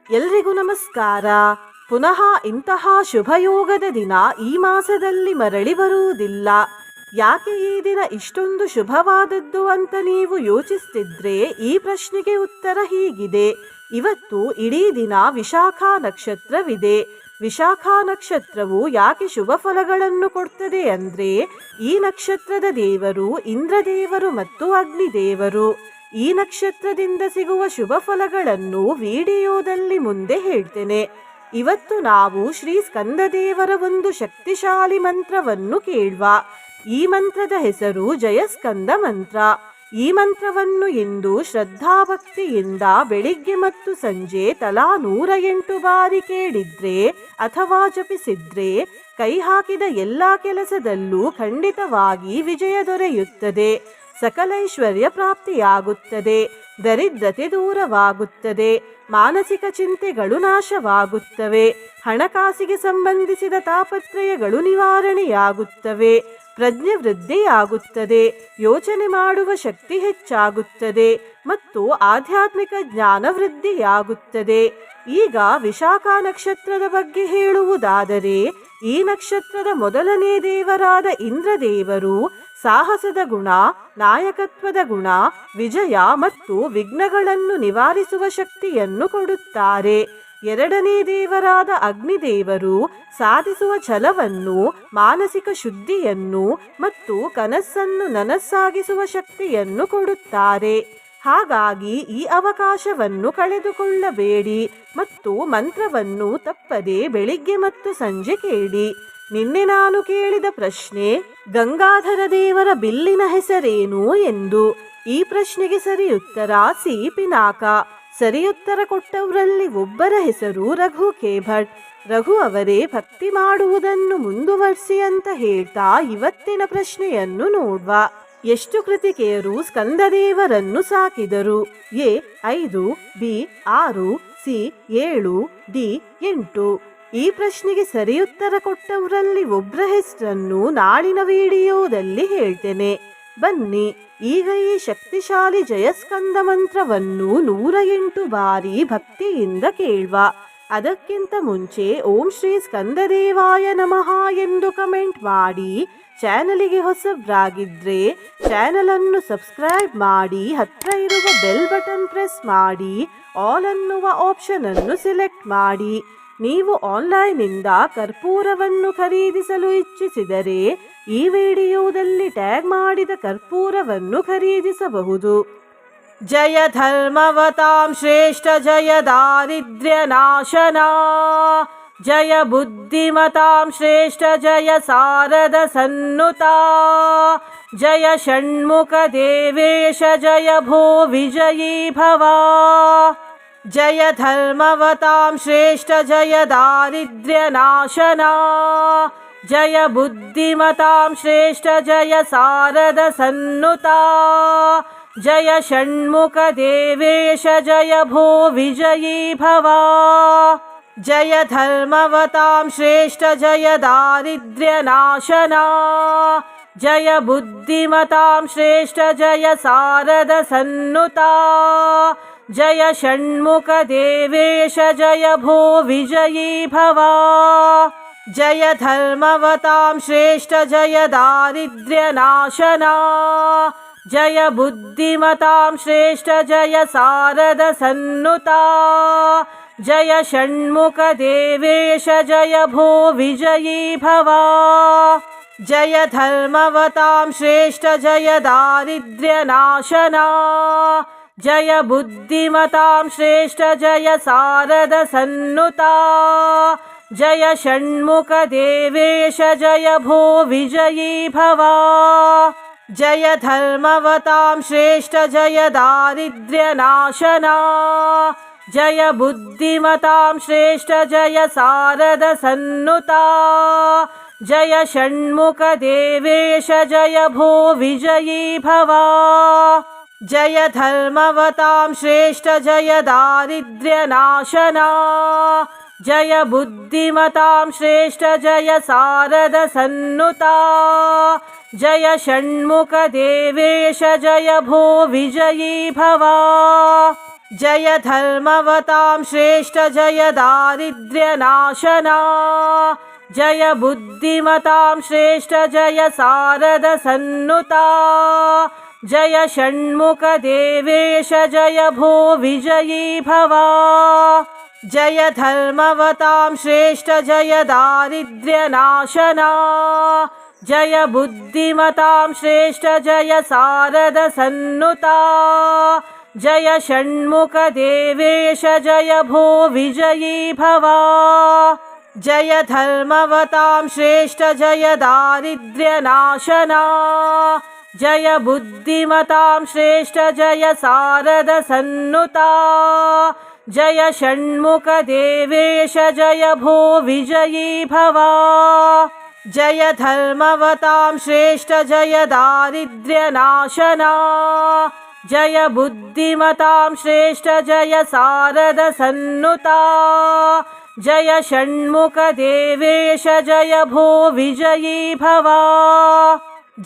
ಎಲ್ರಿಗೂ ನಮಸ್ಕಾರ. ಪುನಃ ಇಂತಹ ಶುಭಯೋಗದ ದಿನ ಈ ಮಾಸದಲ್ಲಿ ಮರಳಿ ಬರುವುದಿಲ್ಲ. ಯಾಕೆ ಈ ದಿನ ಇಷ್ಟೊಂದು ಶುಭವಾದದ್ದು ಅಂತ ನೀವು ಯೋಚಿಸ್ತಿದ್ರೆ ಈ ಪ್ರಶ್ನೆಗೆ ಉತ್ತರ ಹೀಗಿದೆ. ಇವತ್ತು ಇಡೀ ದಿನ ವಿಶಾಖ ನಕ್ಷತ್ರವಿದೆ. ವಿಶಾಖ ನಕ್ಷತ್ರವು ಯಾಕೆ ಶುಭ ಫಲಗಳನ್ನು ಕೊಡ್ತದೆ ಅಂದ್ರೆ, ಈ ನಕ್ಷತ್ರದ ದೇವರು ಇಂದ್ರದೇವರು ಮತ್ತು ಅಗ್ನಿದೇವರು. ಈ ನಕ್ಷತ್ರದಿಂದ ಸಿಗುವ ಶುಭ ಫಲಗಳನ್ನು ವಿಡಿಯೋದಲ್ಲಿ ಮುಂದೆ ಹೇಳ್ತೇನೆ. ಇವತ್ತು ನಾವು ಶ್ರೀ ಸ್ಕಂದದೇವರ ಒಂದು ಶಕ್ತಿಶಾಲಿ ಮಂತ್ರವನ್ನು ಕೇಳುವ. ಈ ಮಂತ್ರದ ಹೆಸರು ಜಯಸ್ಕಂದ ಮಂತ್ರ. ಈ ಮಂತ್ರವನ್ನು ಇಂದು ಶ್ರದ್ಧಾಭಕ್ತಿಯಿಂದ ಬೆಳಿಗ್ಗೆ ಮತ್ತು ಸಂಜೆ ತಲಾ 108 ಬಾರಿ ಕೇಳಿದ್ರೆ ಅಥವಾ ಜಪಿಸಿದ್ರೆ ಕೈ ಹಾಕಿದ ಎಲ್ಲ ಕೆಲಸದಲ್ಲೂ ಖಂಡಿತವಾಗಿ ವಿಜಯ ದೊರೆಯುತ್ತದೆ. ಸಕಲೈಶ್ವರ್ಯ ಪ್ರಾಪ್ತಿಯಾಗುತ್ತದೆ, ದರಿದ್ರತೆ ದೂರವಾಗುತ್ತದೆ, ಮಾನಸಿಕ ಚಿಂತೆಗಳು ನಾಶವಾಗುತ್ತವೆ, ಹಣಕಾಸಿಗೆ ಸಂಬಂಧಿಸಿದ ತಾಪತ್ರಯಗಳು ನಿವಾರಣೆಯಾಗುತ್ತವೆ, ಪ್ರಜ್ಞೆ ವೃದ್ಧಿಯಾಗುತ್ತದೆ, ಯೋಚನೆ ಮಾಡುವ ಶಕ್ತಿ ಹೆಚ್ಚಾಗುತ್ತದೆ ಮತ್ತು ಆಧ್ಯಾತ್ಮಿಕ ಜ್ಞಾನ ವೃದ್ಧಿಯಾಗುತ್ತದೆ. ಈಗ ವಿಶಾಖ ನಕ್ಷತ್ರದ ಬಗ್ಗೆ ಹೇಳುವುದಾದರೆ, ಈ ನಕ್ಷತ್ರದ ಮೊದಲನೇ ದೇವರಾದ ಇಂದ್ರದೇವರು ಸಾಹಸದ ಗುಣ, ನಾಯಕತ್ವದ ಗುಣ, ವಿಜಯ ಮತ್ತು ವಿಘ್ನಗಳನ್ನು ನಿವಾರಿಸುವ ಶಕ್ತಿಯನ್ನು ಕೊಡುತ್ತಾರೆ. ಎರಡನೇ ದೇವರಾದ ಅಗ್ನಿದೇವರು ಸಾಧಿಸುವ ಛಲವನ್ನು, ಮಾನಸಿಕ ಶುದ್ಧಿಯನ್ನು ಮತ್ತು ಕನಸನ್ನು ನನಸಾಗಿಸುವ ಶಕ್ತಿಯನ್ನು ಕೊಡುತ್ತಾರೆ. ಹಾಗಾಗಿ ಈ ಅವಕಾಶವನ್ನು ಕಳೆದುಕೊಳ್ಳಬೇಡಿ ಮತ್ತು ಮಂತ್ರವನ್ನು ತಪ್ಪದೆ ಬೆಳಿಗ್ಗೆ ಮತ್ತು ಸಂಜೆ ಕೇಳಿ. ನಿನ್ನೆ ನಾನು ಕೇಳಿದ ಪ್ರಶ್ನೆ, ಗಂಗಾಧರ ದೇವರ ಬಿಲ್ಲಿನ ಹೆಸರೇನು ಎಂದು. ಈ ಪ್ರಶ್ನೆಗೆ ಸರಿಯುತ್ತರ ಸಿ ಪಿನಾಕ. ಸರಿಯುತ್ತರ ಕೊಟ್ಟವರಲ್ಲಿ ಒಬ್ಬರ ಹೆಸರು ರಘು ಕೆ ಭಟ್. ರಘು ಅವರೇ ಭಕ್ತಿ ಮಾಡುವುದನ್ನು ಮುಂದುವರಿಸಿ ಅಂತ ಹೇಳ್ತಾ ಇವತ್ತಿನ ಪ್ರಶ್ನೆಯನ್ನು ನೋಡುವ. ಎಷ್ಟು ಕೃತಿಕೆಯರು ಸ್ಕಂದದೇವರನ್ನು ಸಾಕಿದರು? A 5, B 6, C 7, D 8. ಈ ಪ್ರಶ್ನೆಗೆ ಸರಿಯುತ್ತರ ಕೊಟ್ಟವರಲ್ಲಿ ಒಬ್ಬರ ಹೆಸರನ್ನು ನಾಳಿನ ವಿಡಿಯೋದಲ್ಲಿ ಹೇಳ್ತೇನೆ. ಬನ್ನಿ ಈಗ ಈ ಶಕ್ತಿಶಾಲಿ ಜಯಸ್ಕಂದ ಮಂತ್ರವನ್ನು 108 ಬಾರಿ ಭಕ್ತಿಯಿಂದ ಕೇಳುವ. ಅದಕ್ಕಿಂತ ಮುಂಚೆ ಓಂ ಶ್ರೀ ಸ್ಕಂದದೇವಾಯ ನಮಃ ಎಂದು ಕಮೆಂಟ್ ಮಾಡಿ. ಚಾನಲಿಗೆ ಹೊಸಬ್ರಾಗಿದ್ರೆ ಚಾನಲ್ ಅನ್ನು ಸಬ್ಸ್ಕ್ರೈಬ್ ಮಾಡಿ, ಹತ್ರ ಇರುವ ಬೆಲ್ ಬಟನ್ ಪ್ರೆಸ್ ಮಾಡಿ, ಆಲ್ ಅನ್ನುವ ಆಪ್ಷನ್ ಅನ್ನು ಸೆಲೆಕ್ಟ್ ಮಾಡಿ. ನೀವು ಆನ್ಲೈನ್ನಿಂದ ಕರ್ಪೂರವನ್ನು ಖರೀದಿಸಲು ಇಚ್ಛಿಸಿದರೆ ಈ ವಿಡಿಯೋದಲ್ಲಿ ಟ್ಯಾಗ್ ಮಾಡಿದ ಕರ್ಪೂರವನ್ನು ಖರೀದಿಸಬಹುದು. ಜಯ ಧರ್ಮವತಾಂ ಶ್ರೇಷ್ಠ, ಜಯ ದಾರಿದ್ರ್ಯ ನಾಶನ, ಜಯ ಬುದ್ಧಿಮತಾಂ ಶ್ರೇಷ್ಠ, ಜಯ ಸಾರದ ಸನ್ನುತ, ಜಯ ಷಣ್ಮುಖ ದೇವೇಶ, ಜಯ ಭೋ ವಿಜಯೀ ಭವ. ಜಯ ಧರ್ಮವತಾಂ ಶ್ರೇಷ್ಠ, ಜಯ ದಾರಿದ್ರ್ಯ ನಾಶನ, ಜಯ ಬುದ್ಧಿಮತಾಂ ಶ್ರೇಷ್ಠ, ಜಯ ಸಾರದ ಸನ್ನುತ, ಜಯ ಷಣ್ಮುಖ ದೇವೇಶ, ಜಯ ಭೋ ವಿಜಯೀ ಭವ. ಜಯ ಧರ್ಮವತಾಂ ಶ್ರೇಷ್ಠ, ಜಯ ದಾರಿದ್ರ್ಯ ನಾಶನ, ಜಯ ಬುದ್ಧಿಮತಾಂ ಶ್ರೇಷ್ಠ, ಜಯ ಸಾರದ ಸನ್ನುತ, ಜಯ ಷಣ್ಮುಖ ದೇವೇಶ, ಜಯ ಭೋ ವಿಜಯೀ ಭವ. ಜಯ ಧರ್ಮವತಾಂ ಶ್ರೇಷ್ಠ, ಜಯ ದಾರಿದ್ರ್ಯ ನಾಶನ, ಜಯ ಬುದ್ಧಿಮತಾಂ ಶ್ರೇಷ್ಠ, ಜಯ ಸಾರದ ಸನ್ನುತ, ಜಯ ಷಣ್ಮುಖ ದೇವೇಶ, ಜಯ ಭೋ ವಿಜಯೀ ಭವ. ಜಯ ಧರ್ಮವತಾಂ ಶ್ರೇಷ್ಠ, ಜಯ ದಾರಿದ್ರ್ಯ ನಾಶನ, ಜಯ ಬುದ್ಧಿಮತಾಂ ಶ್ರೇಷ್ಠ, ಜಯ ಸಾರದ ಸನ್ನುತ, ಜಯ ಷಣ್ಮುಖ ದೇವೇಶ, ಜಯ ಭೋ ವಿಜಯೀ ಭವ. ಜಯ ಧರ್ಮವತಾಂ ಶ್ರೇಷ್ಠ, ಜಯ ದಾರಿದ್ರ್ಯ ನಾಶನ, ಜಯ ಬುದ್ಧಿಮತಾಂ ಶ್ರೇಷ್ಠ, ಜಯ ಸಾರದ ಸನ್ನುತ, ಜಯ ಷಣ್ಮುಖ ದೇವೇಶ, ಜಯ ಭೋ ವಿಜಯೀ ಭವ. ಜಯ ಧರ್ಮವತಾಂ ಶ್ರೇಷ್ಠ, ಜಯ ದಾರಿದ್ರ್ಯ ನಾಶನ, ಜಯ ಬುದ್ಧಿಮತಾಂ ಶ್ರೇಷ್ಠ, ಜಯ ಸಾರದ ಸನ್ನುತ, ಜಯ ಷಣ್ಮುಖ ದೇವೇಶ, ಜಯ ಭೋ ವಿಜಯೀ ಭವ. जय धर्मवतां श्रेष्ठ जय दारिद्र्यनाशना जय बुद्धिमतां श्रेष्ठ जय शारद सन्नुता जय षण्मुख देवेश जय भो विजयी भव जय धर्मवतां श्रेष्ठ जय दारिद्र्यनाशना जय बुद्धिमतां श्रेष्ठ जय शारद सन्नुता जय षण्मुख देवेश जय भो विजयी भव जय धर्मवतां श्रेष्ठ जय दारिद्र्यनाशना जय बुद्धिमतां श्रेष्ठ जय शारद सन्नुता जय षण्मुख देवेश जय भो विजयी भव जय धर्मवतां श्रेष्ठ जय दारिद्र्यनाशना जय बुद्धिमतां श्रेष्ठ जय शारद सन्नुता जय षण्मुख देवेश जय भो विजयी भव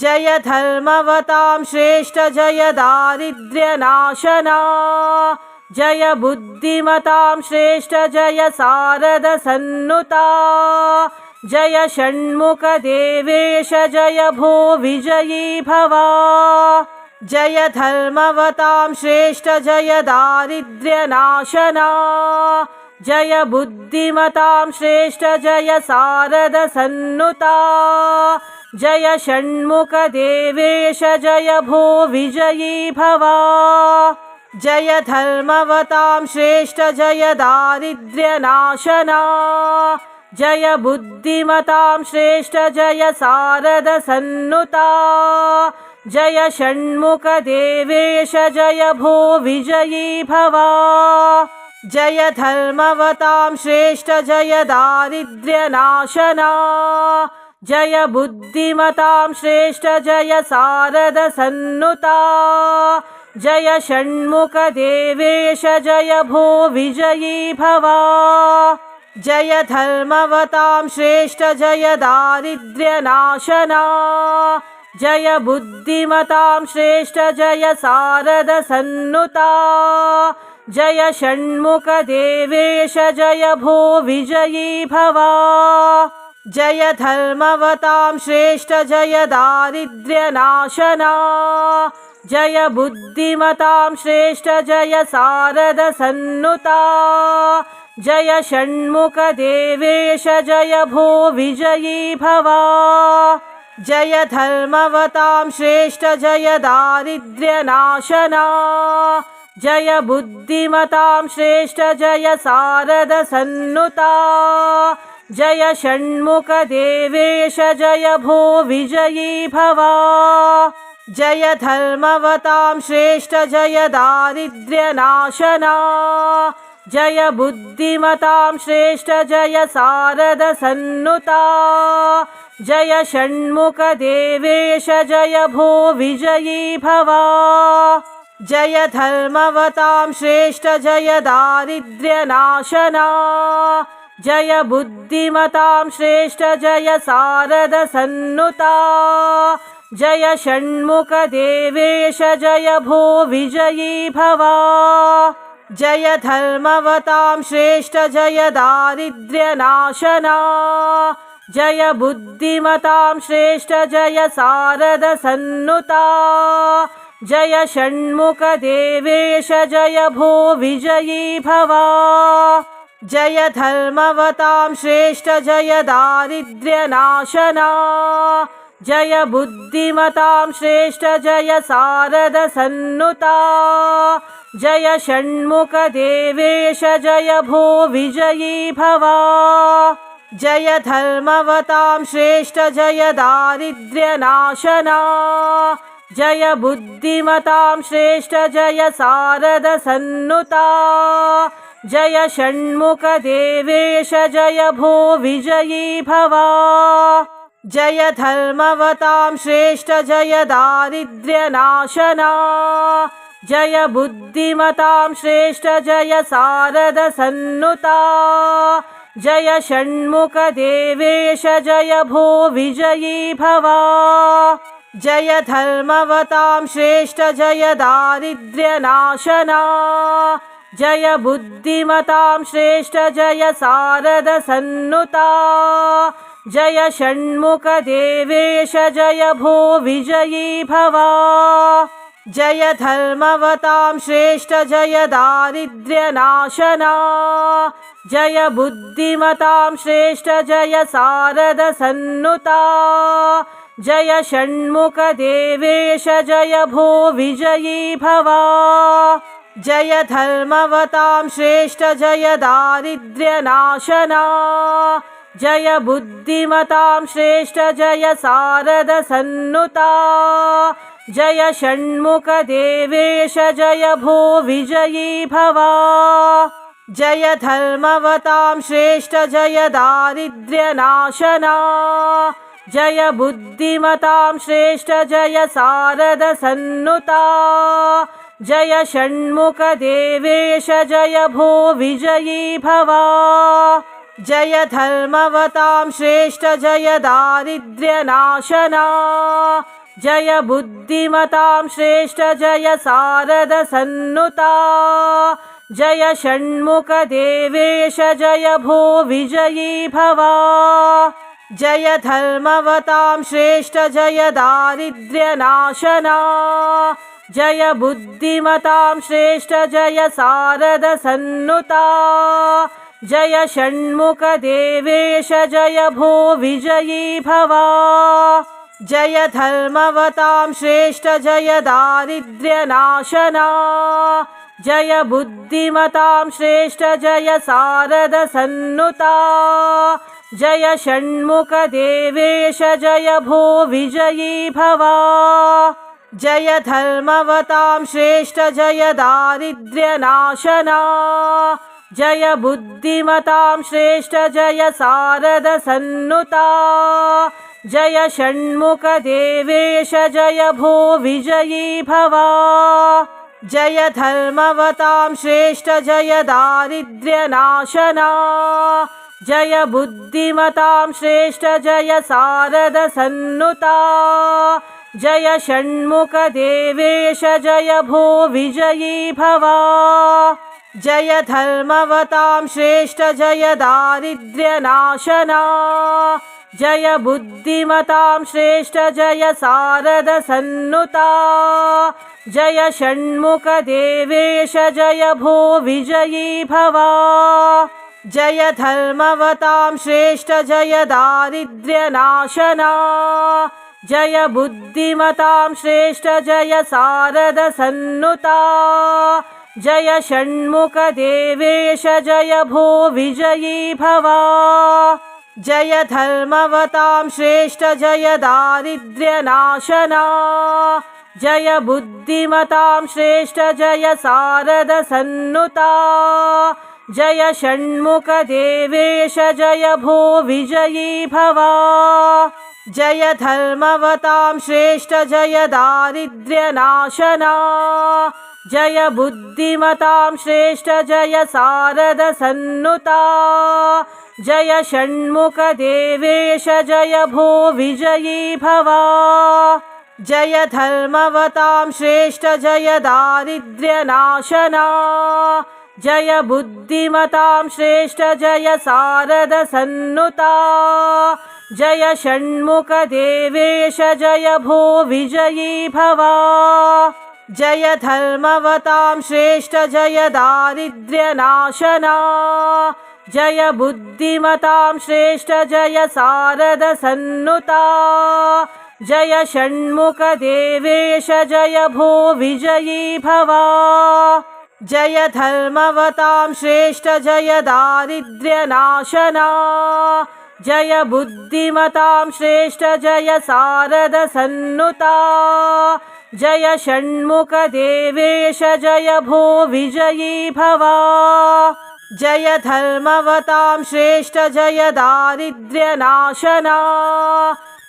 जय धर्मवतां श्रेष्ठ जय दारिद्र्यनाशना जय बुद्धिमतां श्रेष्ठ जय शारद सन्नुता जय षण्मुख देवेश जय भो विजयी भव जय धर्मवतां श्रेष्ठ जय दारिद्र्यनाशना जय बुद्धिमतां श्रेष्ठ जय शारद सन्नुता जय षण्मुख देवेश जय भो विजयी भव जय धर्मवतां श्रेष्ठ जय दारिद्र्यनाशना जय बुद्धिमतां श्रेष्ठ जय शारद सन्नुता जय षण्मुख देवेश जय भो विजयी भव जय धर्मवतां श्रेष्ठ जय दारिद्र्यनाशना जय बुद्धिमतां श्रेष्ठ जय शारद सन्नुता जय षण्मुख देवेश जय भो विजयी भव जय धर्मवतां श्रेष्ठ जय दारिद्र्यनाशना जय बुद्धिमतां श्रेष्ठ जय शारद सन्नुता जय षण्मुख देवेश जय भो विजयी भव जय धर्मवतां श्रेष्ठ जय दारिद्र्यनाशना जय बुद्धिमतां श्रेष्ठ जय शारद सन्नुता जय षण्मुख देवेश जय भो विजयी भव जय धर्मवतां श्रेष्ठ जय दारिद्र्यनाशना जय बुद्धिमतां श्रेष्ठ जय शारद सन्नुता जय षण्मुख देवेश जय भो विजयी भव जय धर्मवतां श्रेष्ठ जय दारिद्र्यनाशना जय बुद्धिमतां श्रेष्ठ जय शारद सन्नुता जय षण्मुख देवेश जय भो विजयी भव जय धर्मवतां श्रेष्ठ जय दारिद्र्यनाशना जय बुद्धिमतां श्रेष्ठ जय शारद सन्नुता जय षण्मुख देवेश जय भो विजयी भव जय धर्मवतां श्रेष्ठ जय दारिद्र्यनाशना जय बुद्धिमतां श्रेष्ठ जय शारद सन्नुता जय षण्मुख देवेश जय भो विजयी भव जय धर्मवतां श्रेष्ठ जय दारिद्र्यनाशना जय बुद्धिमतां श्रेष्ठ जय शारद सन्नुता जय षण्मुख देवेश जय भो विजयी भव जय धर्मवतां श्रेष्ठ जय दारिद्र्यनाशना जय बुद्धिमतां श्रेष्ठ जय शारद सन्नुता जय षण्मुख देवेश जय भो विजयी भव जय धर्मवतां श्रेष्ठ जय दारिद्र्यनाशना जय बुद्धिमतां श्रेष्ठ जय शारद सन्नुता जय षण्मुख देवेश जय भो विजयी भव जय धर्मवतां श्रेष्ठ जय दारिद्र्यनाशना जय बुद्धिमतां श्रेष्ठ जय सारदसन्नुता जय षण्मुखदेवेश जय भो विजयी भव जय धर्मवतां श्रेष्ठ जय दारिद्र्यनाशना जय बुद्धिमतां श्रेष्ठ जय सारदसन्नुता जय षण्मुखदेवेश जय भो विजयी भव जय धर्मवतां श्रेष्ठ जय दारिद्र्यनाशना जय बुद्धिमतां श्रेष्ठ जय सारदसन्नुता जय षण्मुखदेवेश जय भो विजयी भव जय धर्मवतां श्रेष्ठ जय दारिद्र्यनाशना जय बुद्धिमतां श्रेष्ठ जय सारदसन्नुता जय षण्मुखदेवेश जय भो विजयी भव जय धर्मवतां श्रेष्ठ जय दारिद्र्यनाशना जय बुद्धिमतां श्रेष्ठ जय सारदसन्नुता जय षण्मुखदेवेश जय भो विजयी भव जय धर्मवतां श्रेष्ठ जय दारिद्र्यनाशना जय बुद्धिमतां श्रेष्ठ जय सारदसन्नुता जय षण्मुखदेवेश जय भो विजयी भव जय धर्मवतां श्रेष्ठ जय दारिद्र्यनाशना जय बुद्धिमतां श्रेष्ठ जय सारदसन्नुता जय षण्मुखदेवेश जय भो विजयी भव जय धर्मवतां श्रेष्ठ जय दारिद्र्यनाशना जय बुद्धिमतां श्रेष्ठ जय सारदसन्नुता जय षण्मुखदेवेश जय भो विजयी भव जय धर्मवतां श्रेष्ठ जय दारिद्र्यनाशना जय बुद्धिमतां श्रेष्ठ जय सारदसन्नुता जय षण्मुखदेवेश जय भो विजयी भव जय धर्मवतां श्रेष्ठ जय दारिद्र्यनाशना जय बुद्धिमतां श्रेष्ठ जय सारदसन्नुता जय षण्मुखदेवेश जय भो विजयी भव जय धर्मवतां श्रेष्ठ जय दारिद्र्यनाशना जय बुद्धिमतां श्रेष्ठ जय सारदसन्नुता जय षण्मुखदेवेश जय भो विजयी भव जय धर्मवतां श्रेष्ठ जय दारिद्र्यनाशना जय बुद्धिमतां श्रेष्ठ जय सारदसन्नुता जय षण्मुखदेवेश जय भो विजयी भव जय धर्मवतां श्रेष्ठ जय दारिद्र्यनाशना जय बुद्धिमतां श्रेष्ठ जय सारदसन्नुता जय षण्मुखदेवेश जय भो विजयी भव जय धर्मवतां श्रेष्ठ जय दारिद्र्यनाशना जय बुद्धिमतां श्रेष्ठ जय सारदसन्नुता जय षण्मुखदेवेश जय भो विजयी भव जय धर्मवतां श्रेष्ठ जय दारिद्र्यनाशना जय बुद्धिमतां श्रेष्ठ जय सारदसन्नुता जय षण्मुखदेवेश जय भो विजयी भव जय धर्मवतां श्रेष्ठ जय दारिद्र्यनाशना जय बुद्धिमतां श्रेष्ठ जय सारदसन्नुता जय षण्मुखदेवेश जय भो विजयी भव जय धर्मवतां श्रेष्ठ जय दारिद्र्यनाशना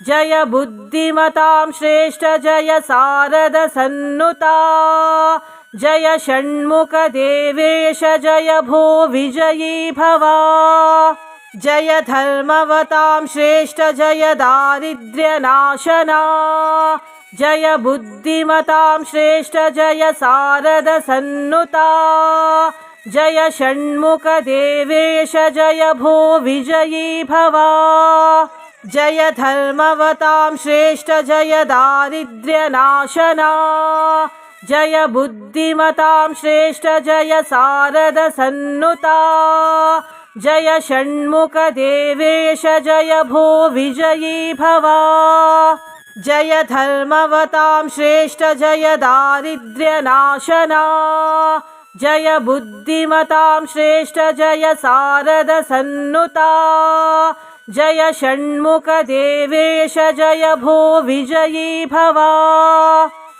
जय बुद्धिमतां श्रेष्ठ जय सारदसन्नुता जय षण्मुखदेवेश जय भो विजयी भव जय धर्मवतां श्रेष्ठ जय दारिद्र्यनाशना जय बुद्धिमतां श्रेष्ठ जय सारदसन्नुता जय षण्मुखदेवेश जय भो विजयी भव। जय धर्मवतां श्रेष्ठ जय दारिद्र्यनाशना। जय बुद्धिमतां श्रेष्ठ जय शारद सन्नुता। जय षण्मुखदेवेश जय भो विजयी भव। जय धर्मवतां श्रेष्ठ जय दारिद्र्यनाशना। जय बुद्धिमतां श्रेष्ठ जय शारद सन्नुता। जय षण्मुखदेवेश जय भो विजयी भव।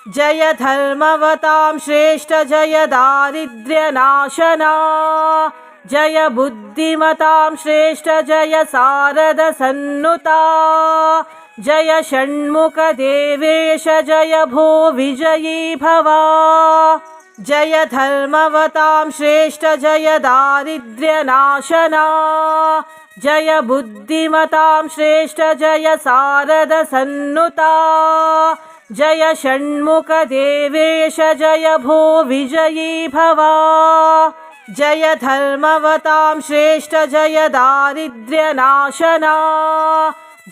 जय धर्मवतां श्रेष्ठ जय दारिद्र्यनाशना। जय बुद्धिमतां श्रेष्ठ जय शारद सन्नुता। जय षण्मुखदेवेश जय भो विजयी भव। जय धर्मवतां श्रेष्ठ जय दारिद्र्यनाशना। जय बुद्धिमतां श्रेष्ठ जय शारद सन्नुता। जय षण्मुखदेवेश जय भो विजयी भव। जय धर्मवतां श्रेष्ठ जय दारिद्र्यनाशना।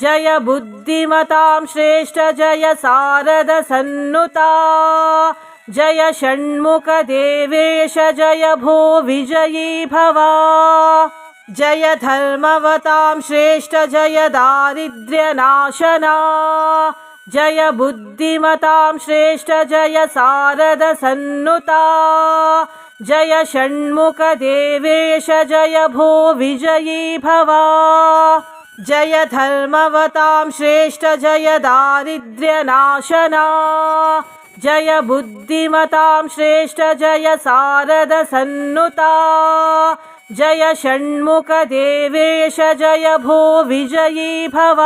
जय बुद्धिमतां श्रेष्ठ जय शारद सन्नुता। जय षण्मुखदेवेश जय भो विजयी भव। जय धर्मवतां श्रेष्ठ जय दारिद्र्यनाशना। जय बुद्धिमतां श्रेष्ठ जय शारद सन्नुता। जय षण्मुखदेवेश जय भो विजयी भव। जय धर्मवतां श्रेष्ठ जय दारिद्र्यनाशना। जय बुद्धिमतां श्रेष्ठ जय शारद सन्नुता। जय षण्मुखदेवेश जय भो विजयी भव।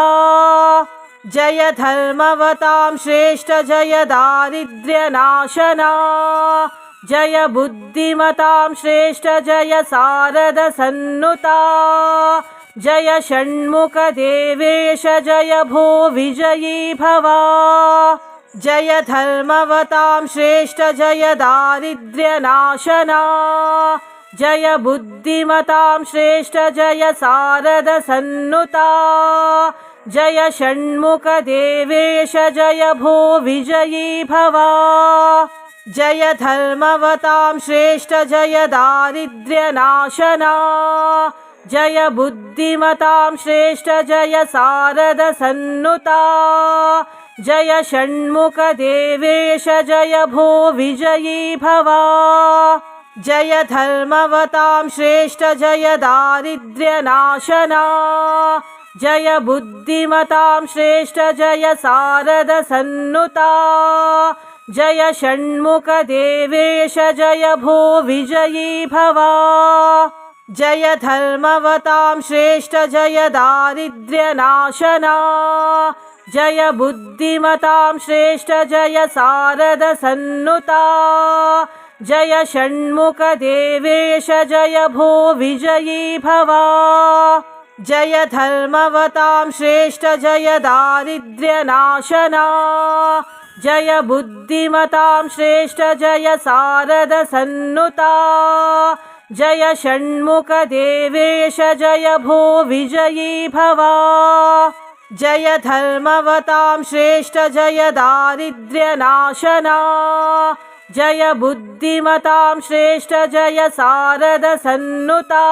जय धर्मवतां श्रेष्ठ जय दारिद्र्यनाशना। जय बुद्धिमतां श्रेष्ठ जय शारद सन्नुता। जय षण्मुखदेवेश जय भो विजयी भव। जय धर्मवतां श्रेष्ठ जय दारिद्र्यनाशना। जय बुद्धिमतां श्रेष्ठ जय शारद सन्नुता। जय षण्मुखदेवेश जय भो विजयी भव। जय धर्मवतां श्रेष्ठ जय दारिद्र्यनाशना। जय बुद्धिमतां श्रेष्ठ जय शारद सन्नुता। जय षण्मुखदेवेश जय भो विजयी भव। जय धर्मवतां श्रेष्ठ जय दारिद्र्यनाशना। जय बुद्धिमतां श्रेष्ठ जय शारद सन्नुता। जय षण्मुखदेवेश जय भो विजयी भव। जय धर्मवतां श्रेष्ठ जय दारिद्र्यनाशना। जय बुद्धिमतां श्रेष्ठ जय शारद सन्नुता। जय षण्मुखदेवेश जय भो विजयी भव। जय धर्मवतां श्रेष्ठ जय दारिद्र्यनाशना। जय बुद्धिमतां श्रेष्ठ जय शारद सन्नुता। जय षण्मुखदेवेश जय भो विजयी भव। जय धर्मवतां श्रेष्ठ जय दारिद्र्यनाशना। जय बुद्धिमतां श्रेष्ठ जय शारद सन्नुता।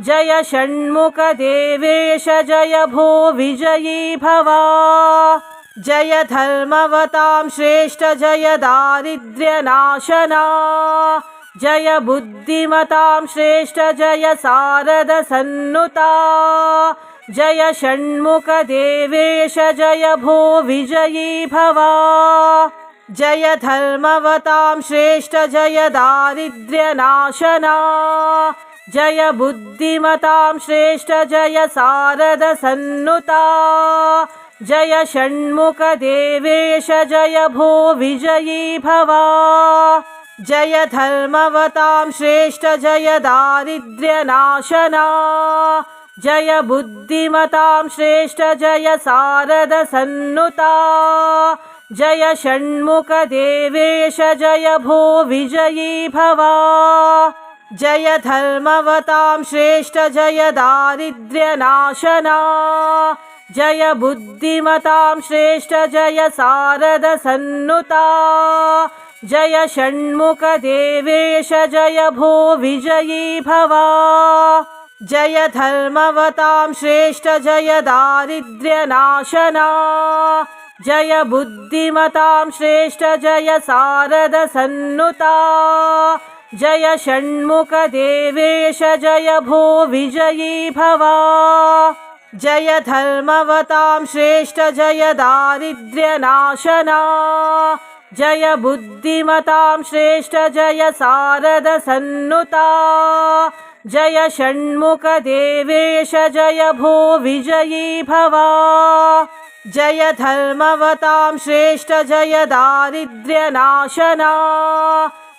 जय षण्मुखदेवेश जय भो विजयी भव। जय धर्मवतां श्रेष्ठ जय दारिद्र्यनाशना। जय बुद्धिमतां श्रेष्ठ जय शारद सन्नुता। जय षण्मुखदेवेश जय भो विजयी भव। जय धर्मवतां श्रेष्ठ जय दारिद्र्यनाशना। जय बुद्धिमतां श्रेष्ठ जय शारद सन्नुता। जय षण्मुखदेवेश जय भो विजयी भव। जय धर्मवतां श्रेष्ठ जय दारिद्र्यनाशना। जय बुद्धिमतां श्रेष्ठ जय शारद सन्नुता। जय षण्मुखदेवेश जय भो विजयी भव। जय धर्मवतां श्रेष्ठ जय दारिद्र्यनाशना जय बुद्धिमतां श्रेष्ठ जय शारद सन्नुता जय षण्मुख देवेश जय भो विजयी भवा जय धर्मवतां श्रेष्ठ जय दारिद्र्यनाशना जय बुद्धिमतां श्रेष्ठ जय शारद सन्नुता जय षण्मुख देवेश जय भो विजयी भवा जय धर्मवतां श्रेष्ठ जय दारिद्र्यनाशना जय बुद्धिमतां श्रेष्ठ जय शारद सन्नुता जय षण्मुख देवेश जय भो विजयी भवा जय धर्मवतां श्रेष्ठ जय दारिद्र्यनाशना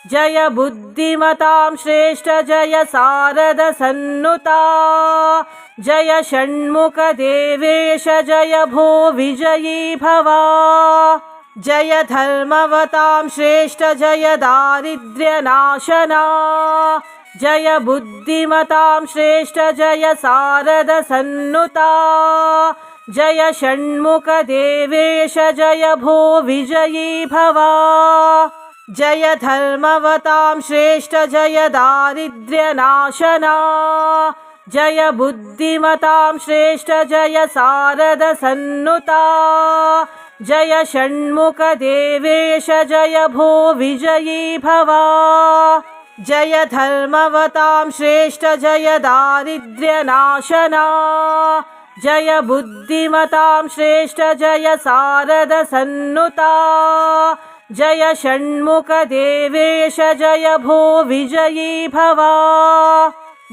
जय बुद्धिमतां श्रेष्ठ जय शारद सन्नुता जय षण्मुख देवेश जय भो विजयी भवा जय धर्मवतां श्रेष्ठ जय दारिद्र्यनाशना जय बुद्धिमतां श्रेष्ठ जय शारद सन्नुता जय षण्मुख देवेश जय भो विजयी भवा जय धर्मवतां श्रेष्ठ जय दारिद्र्यनाशना जय बुद्धिमतां श्रेष्ठ जय शारद सन्नुता जय षण्मुख देवेश जय भो विजयी भवा जय धर्मवतां श्रेष्ठ जय दारिद्र्यनाशना जय बुद्धिमतां श्रेष्ठ जय शारद सन्नुता जय षण्मुख देवेश जय भो विजयी भवा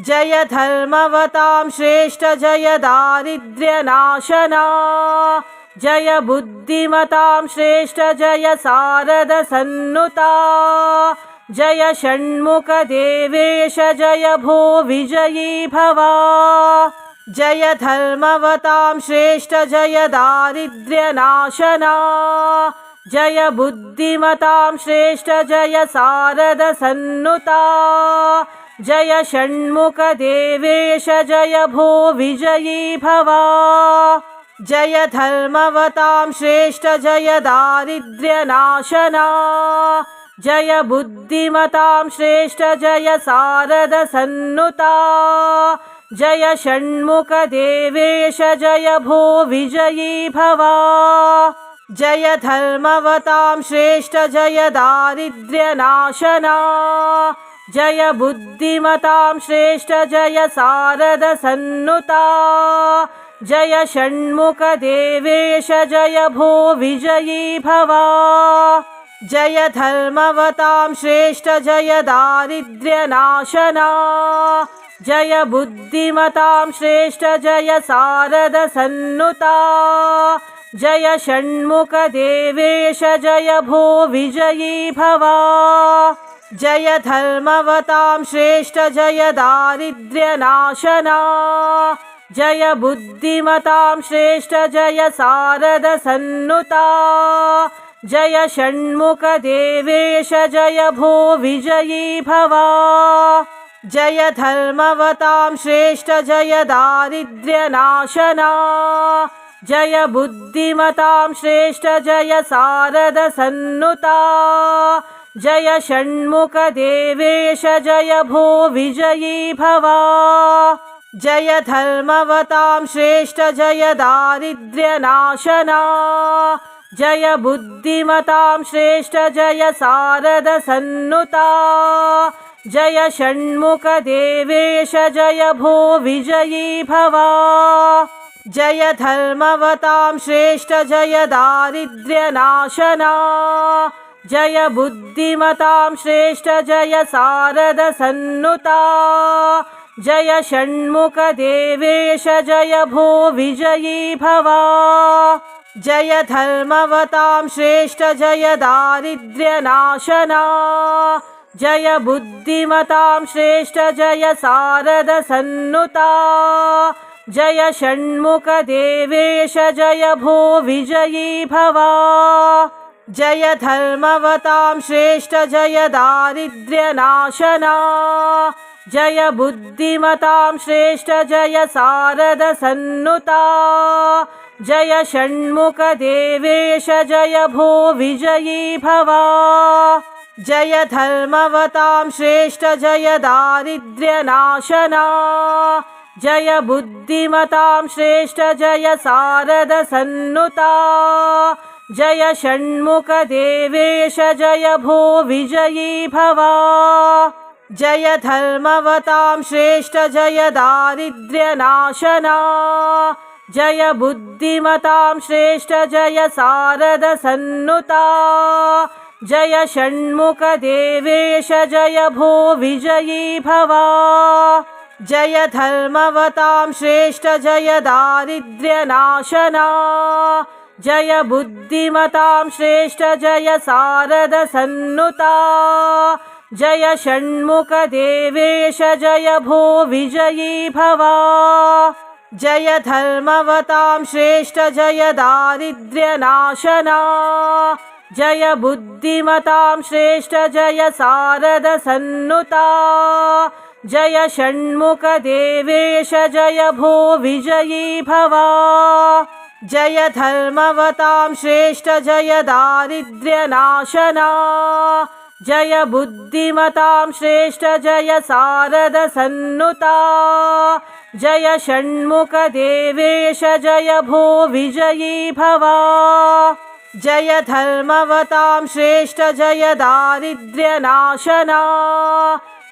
जय धर्मवतां श्रेष्ठ जय दारिद्र्यनाशना जय बुद्धिमतां श्रेष्ठ जय शारद सन्नुता जय षण्मुख देवेश जय भो विजयी भवा जय धर्मवतां श्रेष्ठ जय दारिद्र्यनाशना जय बुद्धिमतां श्रेष्ठ जय शारद सन्नुता जय षण्मुख देवेश जय भो विजयी भवा जय धर्मवतां श्रेष्ठ जय दारिद्र्यनाशना जय बुद्धिमतां श्रेष्ठ जय शारद सन्नुता जय षण्मुख देवेश जय भो विजयी भवा जय धर्मवतां श्रेष्ठ जय दारिद्र्यनाशना जय बुद्धिमतां श्रेष्ठ जय शारद सन्नुता जय षण्मुख देवेश जय भो विजयी भवा जय धर्मवतां श्रेष्ठ जय दारिद्र्यनाशना जय बुद्धिमतां श्रेष्ठ जय शारद सन्नुता जय षण्मुख देवेश जय भो विजयी भवा जय धर्मवतां श्रेष्ठ जय दारिद्र्यनाशना जय बुद्धिमतां श्रेष्ठ जय शारद सन्नुता जय षण्मुख देवेश जय भो विजयी भवा जय धर्मवतां श्रेष्ठ जय दारिद्र्यनाशना जय बुद्धिमतां श्रेष्ठ जय शारद सन्नुता जय षण्मुख देवेश जय भो विजयी भवा जय धर्मवतां श्रेष्ठ जय दारिद्र्यनाशना जय बुद्धिमतां श्रेष्ठ जय शारद सन्नुता जय षण्मुख देवेश जय भो विजयी भवा जय धर्मवतां श्रेष्ठ जय दारिद्र्यनाशना जय बुद्धिमतां श्रेष्ठ जय शारद सन्नुता जय षण्मुख देवेश जय भो विजयी भवा जय धर्मवतां श्रेष्ठ जय दारिद्र्यनाशना जय बुद्धिमतां श्रेष्ठ जय शारद सन्नुता जय षण्मुख देवेश जय भो विजयी भवा जय धर्मवतां श्रेष्ठ जय दारिद्र्यनाशना जय बुद्धिमतां श्रेष्ठ जय शारदसन्नुता जय षण्मुखदेवेश जय भो विजयी भव जय धर्मवतां श्रेष्ठ जय दारिद्र्यनाशना जय बुद्धिमतां श्रेष्ठ जय शारदसन्नुता जय षण्मुखदेवेश जय भो विजयी भव जय धर्मवतां श्रेष्ठ जय दारिद्र्यनाशना जय बुद्धिमतां श्रेष्ठ जय शारदसन्नुता जय षण्मुखदेवेश जय भो विजयी भव जय धर्मवतां श्रेष्ठ जय दारिद्र्यनाशना जय बुद्धिमतां श्रेष्ठ जय शारदसन्नुता जय षण्मुखदेवेश जय भो विजयी भव जय धर्मवतां श्रेष्ठ जय दारिद्र्यनाशना जय बुद्धिमतां श्रेष्ठ जय शारदसन्नुता जय षण्मुखदेवेश जय भो विजयी भव जय धर्मवतां श्रेष्ठ जय दारिद्र्यनाशना जय बुद्धिमतां श्रेष्ठ जय शारदसन्नुता जय षण्मुखदेवेश जय भो विजयी भव जय धर्मवतां श्रेष्ठ जय दारिद्र्यनाशना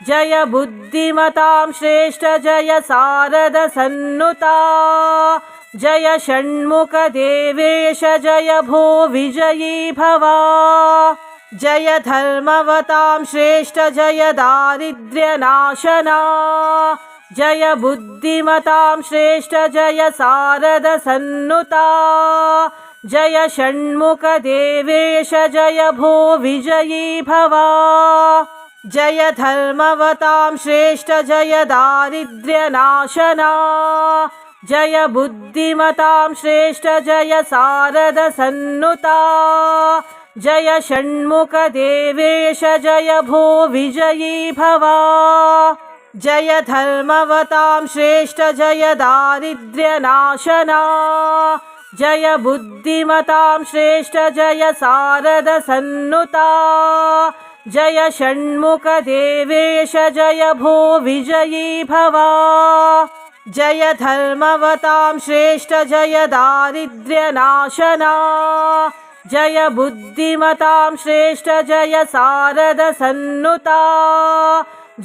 जय बुद्धिमतां श्रेष्ठ जय शारदसन्नुता जय षण्मुखदेवेश जय भो विजयी भव जय धर्मवतां श्रेष्ठ जय दारिद्र्यनाशना जय बुद्धिमतां श्रेष्ठ जय शारदसन्नुता जय षण्मुखदेवेश जय भो विजयी भव जय धर्मवतां श्रेष्ठ जय दारिद्र्यनाशना जय बुद्धिमतां श्रेष्ठ जय शारदसन्नुता जय षण्मुखदेवेश जय भो विजयी भव जय धर्मवतां श्रेष्ठ जय दारिद्र्यनाशना जय बुद्धिमतां श्रेष्ठ जय शारदसन्नुता जय षण्मुखदेवेश जय भो विजयी भव जय धर्मवतां श्रेष्ठ जय दारिद्र्यनाशना जय बुद्धिमतां श्रेष्ठ जय शारदसन्नुता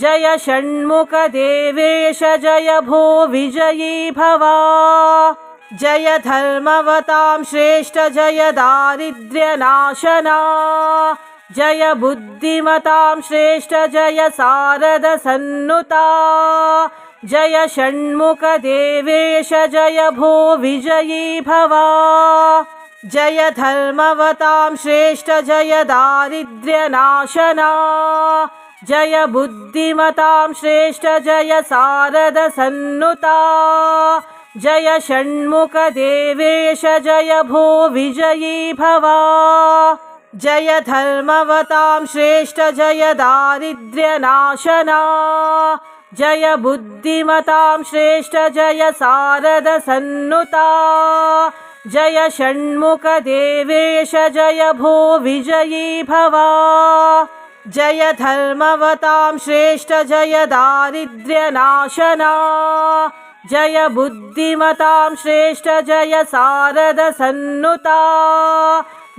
जय षण्मुखदेवेश जय भो विजयी भव जय धर्मवतां श्रेष्ठ जय दारिद्र्यनाशना जय बुद्धिमतां श्रेष्ठ जय शारदसन्नुता जय षण्मुखदेवेश जय भो विजयी भव जय धर्मवतां श्रेष्ठ जय दारिद्र्यनाशना जय बुद्धिमतां श्रेष्ठ जय शारदसन्नुता जय षण्मुखदेवेश जय भो विजयी भव जय धर्मवतां श्रेष्ठ जय दारिद्र्यनाशना जय बुद्धिमतां श्रेष्ठ जय शारदसन्नुता जय षण्मुखदेवेश जय भो विजयी भव जय धर्मवतां श्रेष्ठ जय दारिद्र्यनाशना जय बुद्धिमतां श्रेष्ठ जय शारदसन्नुता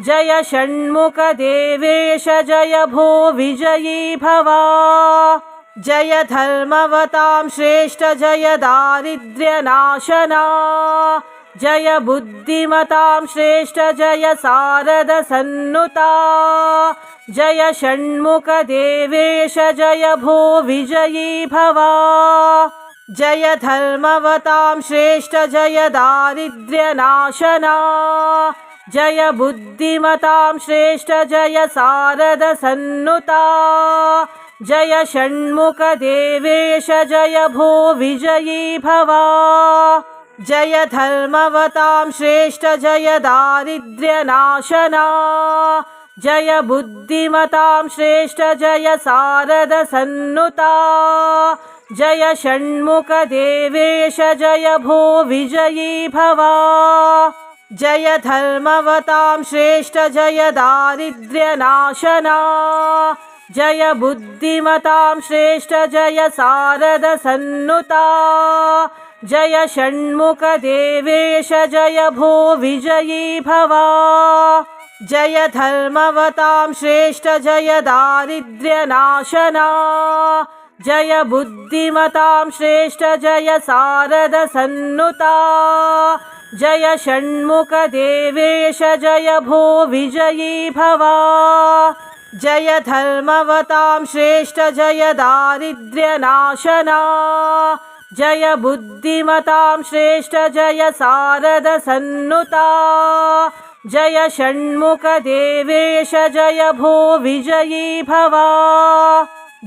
जय षण्मुखदेवेश जय भो विजयी भव जय धर्मवतां श्रेष्ठ जय दारिद्र्यनाशना जय बुद्धिमतां श्रेष्ठ जय शारदसन्नुता जय षण्मुखदेवेश जय भो विजयी भव जय धर्मवतां श्रेष्ठ जय दारिद्र्यनाशना जय बुद्धिमतां श्रेष्ठ जय शारदसन्नुता जय षण्मुखदेवेश जय भो विजयी भव जय धर्मवतां श्रेष्ठ जय दारिद्र्यनाशना जय बुद्धिमतां श्रेष्ठ जय शारदसन्नुता जय षण्मुखदेवेश जय भो विजयी भव जय धर्मवतां श्रेष्ठ जय दारिद्र्यनाशना जय बुद्धिमतां श्रेष्ठ जय शारदसन्नुता जय षण्मुखदेवेश जय भो विजयी भव जय धर्मवतां श्रेष्ठ जय दारिद्र्यनाशना जय बुद्धिमतां श्रेष्ठ जय शारदसन्नुता जय षण्मुखदेवेश जय भो विजयी भव जय धर्मवतां श्रेष्ठ जय दारिद्र्यनाशना जय बुद्धिमतां श्रेष्ठ जय शारदसन्नुता जय षण्मुखदेवेश जय भो विजयी भव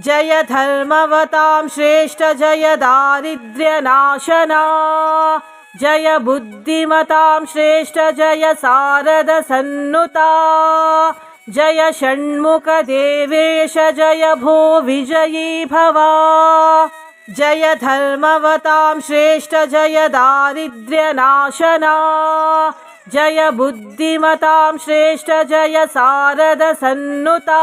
जय धर्मवतां श्रेष्ठ जय दारिद्र्यनाशना जय बुद्धिमतां श्रेष्ठ जय शारदसन्नुता जय षण्मुखदेवेश जय भो विजयी भव जय धर्मवतां श्रेष्ठ जय दारिद्र्यनाशना जय बुद्धिमतां श्रेष्ठ जय शारदसन्नुता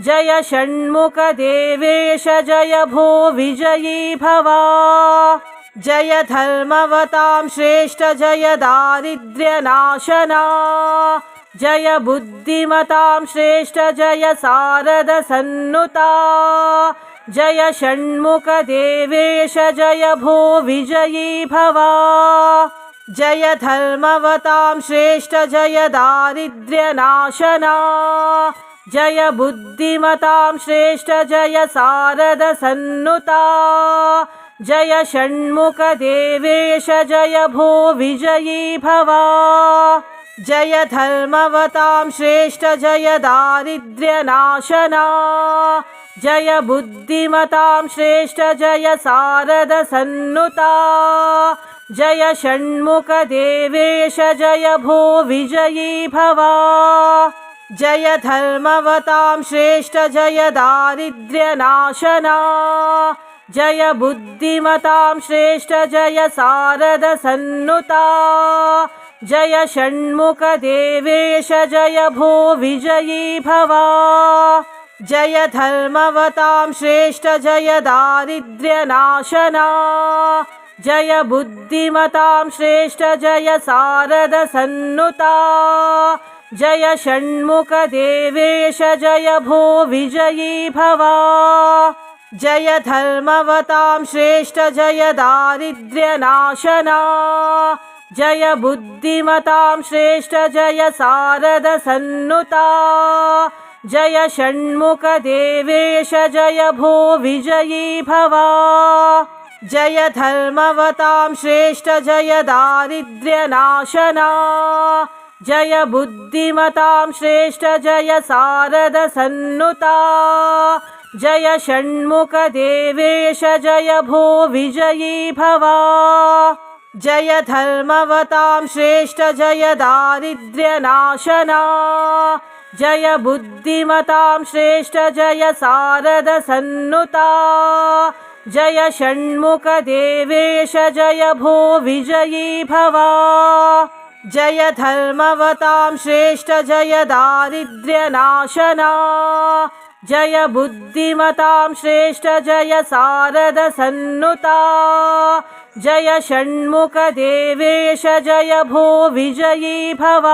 जय षण्मुखदेवेश जय भो विजयी भव जय धर्मवतां श्रेष्ठ जय दारिद्र्यनाशना जय बुद्धिमतां श्रेष्ठ जय शारदसन्नुता जय षण्मुखदेवेश जय भो विजयी भव जय धर्मवतां श्रेष्ठ जय दारिद्र्यनाशना जय बुद्धिमतां श्रेष्ठ जय शारदसन्नुता जय षण्मुखदेवेश जय भो विजयी भव जय धर्मवतां श्रेष्ठ जय दारिद्र्यनाशना जय बुद्धिमतां श्रेष्ठ जय शारदसन्नुता जय षण्मुखदेवेश जय भो विजयी भव जय धर्मवतां श्रेष्ठ जय दारिद्र्यनाशना जय बुद्धिमतां श्रेष्ठ जय शारदसन्नुता जय षण्मुखदेवेश जय भो विजयी भव जय धर्मवतां श्रेष्ठ जय दारिद्र्यनाशना जय बुद्धिमतां श्रेष्ठ जय शारदसन्नुता जय षण्मुखदेवेश जय भो विजयी भव जय धर्मवतां श्रेष्ठ जय दारिद्र्यनाशना जय बुद्धिमतां श्रेष्ठ जय शारदसन्नुता जय षण्मुखदेवेश जय भो विजयी भव जय धर्मवतां श्रेष्ठ जय दारिद्र्यनाशना जय बुद्धिमतां श्रेष्ठ जय शारदसन्नुता जय षण्मुखदेवेश जय भो विजयी भव जय धर्मवतां श्रेष्ठ जय दारिद्र्यनाशना जय बुद्धिमतां श्रेष्ठ जय शारदसन्नुता जय षण्मुखदेवेश जय भो विजयी भव जय धर्मवतां श्रेष्ठ जय दारिद्र्यनाशना जय बुद्धिमतां श्रेष्ठ जय शारदसन्नुता जय षण्मुखदेवेश जय भो विजयी भव।